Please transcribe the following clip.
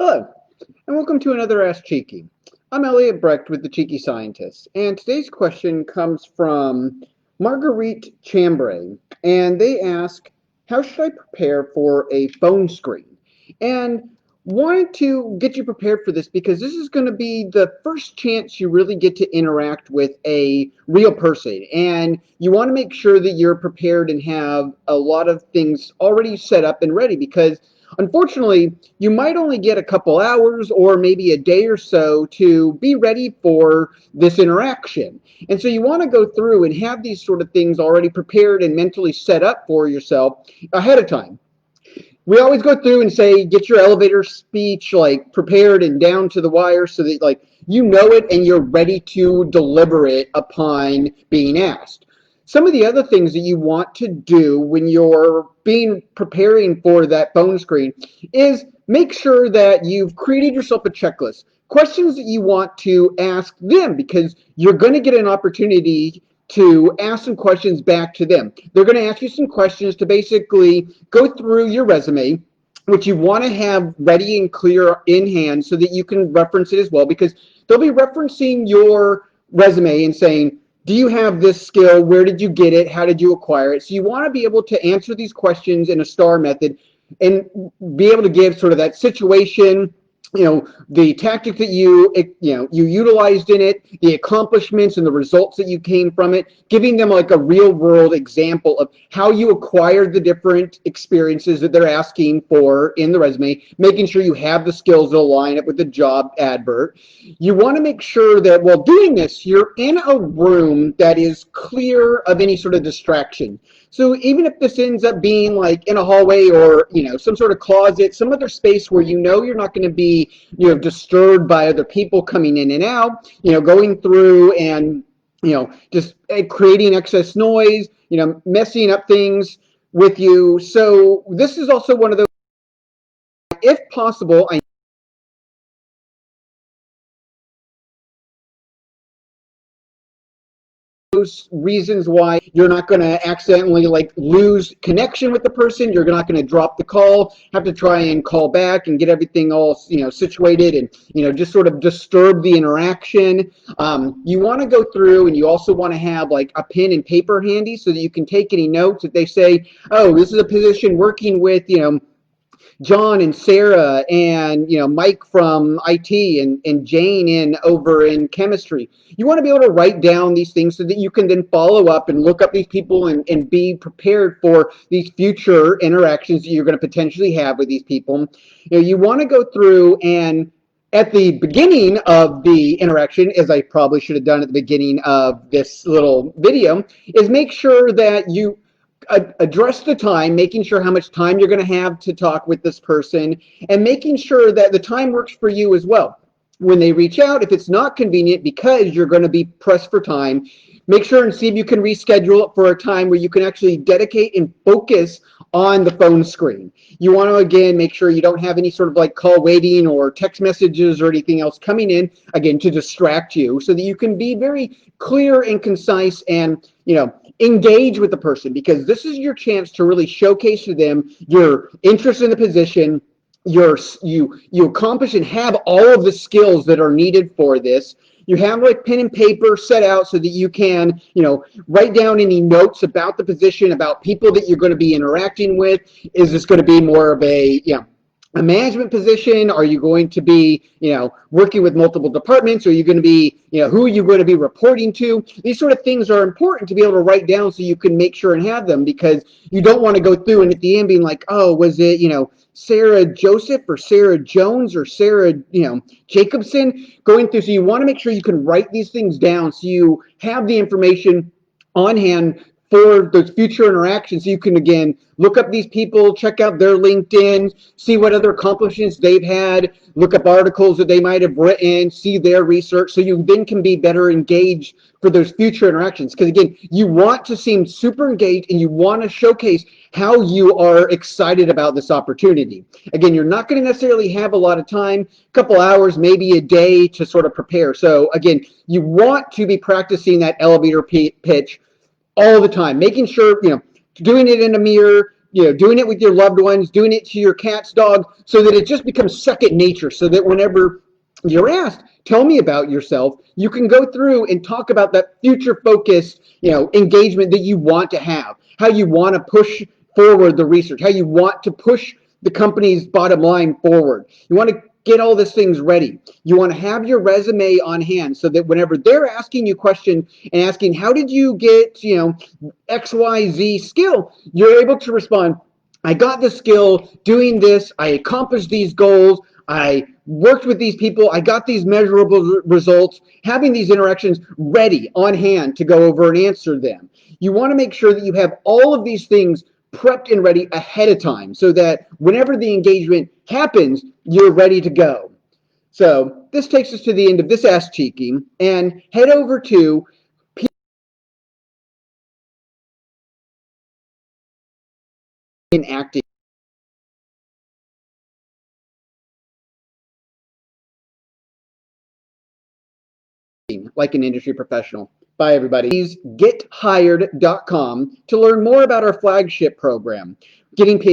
Hello, and welcome to another Ask Cheeky. I'm Elliot Brecht with the Cheeky Scientists, and today's question comes from Marguerite Chambray, and they ask, how should I prepare for a phone screen? And wanted to get you prepared for this because this is going to be the first chance you really get to interact with a real person, and you want to make sure that you're prepared and have a lot of things already set up and ready because unfortunately, you might only get a couple hours or maybe a day or so to be ready for this interaction. And so you want to go through and have these sort of things already prepared and mentally set up for yourself ahead of time. We always go through and say, get your elevator speech like prepared and down to the wire so that like you know it and you're ready to deliver it upon being asked. Some of the other things that you want to do when you're preparing for that phone screen is make sure that you've created yourself a checklist. Questions that you want to ask them because you're going to get an opportunity to ask some questions back to them. They're going to ask you some questions to basically go through your resume, which you want to have ready and clear in hand so that you can reference it as well, because they'll be referencing your resume and saying, do you have this skill? Where did you get it? How did you acquire it? So you want to be able to answer these questions in a STAR method and be able to give sort of that situation, the tactic that you utilized in it, the accomplishments and the results that you came from it, giving them like a real world example of how you acquired the different experiences that they're asking for in the resume, making sure you have the skills that line up with the job advert. You want to make sure that while doing this, you're in a room that is clear of any sort of distraction. So even if this ends up being like in a hallway or, some sort of closet, some other space where you're not going to be, disturbed by other people coming in and out, going through and, just creating excess noise, messing up things with you. So this is also one of those, if possible, I those reasons why you're not going to accidentally like lose connection with the person. You're not going to drop the call, have to try and call back and get everything all situated and just sort of disturb the interaction. You want to go through and you also want to have like a pen and paper handy so that you can take any notes. If they say, oh, this is a position working with John and Sarah and Mike from IT and Jane in over in chemistry. You want to be able to write down these things so that you can then follow up and look up these people and be prepared for these future interactions that you're going to potentially have with these people. You want to go through and at the beginning of the interaction, as I probably should have done at the beginning of this little video, is make sure that you address the time, making sure how much time you're going to have to talk with this person, and making sure that the time works for you as well. When they reach out, if it's not convenient because you're going to be pressed for time, make sure and see if you can reschedule it for a time where you can actually dedicate and focus on the phone screen. You want to, again, make sure you don't have any sort of like call waiting or text messages or anything else coming in, again, to distract you so that you can be very clear and concise and, engage with the person, because this is your chance to really showcase to them your interest in the position, you accomplish and have all of the skills that are needed for this. You have like pen and paper set out so that you can, write down any notes about the position, about people that you're going to be interacting with. Is this going to be more of a management position? Are you going to be, working with multiple departments? Are you going to be, who are you going to be reporting to? These sort of things are important to be able to write down so you can make sure and have them, because you don't want to go through and at the end being like, oh, was it, Sarah Joseph or Sarah Jones or Sarah, Jacobson going through. So you want to make sure you can write these things down so you have the information on hand for those future interactions. You can, again, look up these people, check out their LinkedIn, see what other accomplishments they've had, look up articles that they might have written, see their research, so you then can be better engaged for those future interactions. Because, again, you want to seem super engaged and you want to showcase how you are excited about this opportunity. Again, you're not going to necessarily have a lot of time, a couple hours, maybe a day to sort of prepare. So, again, you want to be practicing that elevator pitch all the time, making sure, doing it in a mirror, doing it with your loved ones, doing it to your cat's dog, so that it just becomes second nature, so that whenever you're asked, tell me about yourself, you can go through and talk about that future focused, engagement that you want to have, how you want to push forward the research, how you want to push the company's bottom line forward. You want to get all these things ready. You want to have your resume on hand so that whenever they're asking you questions and asking, how did you get, XYZ skill, you're able to respond, I got the skill doing this, I accomplished these goals, I worked with these people, I got these measurable results, having these interactions ready on hand to go over and answer them. You want to make sure that you have all of these things prepped and ready ahead of time so that whenever the engagement happens, you're ready to go. So this takes us to the end of this Ask Cheeky, and head over to acting like an industry professional. Bye, everybody. Please gethired.com to learn more about our flagship program, Getting Paid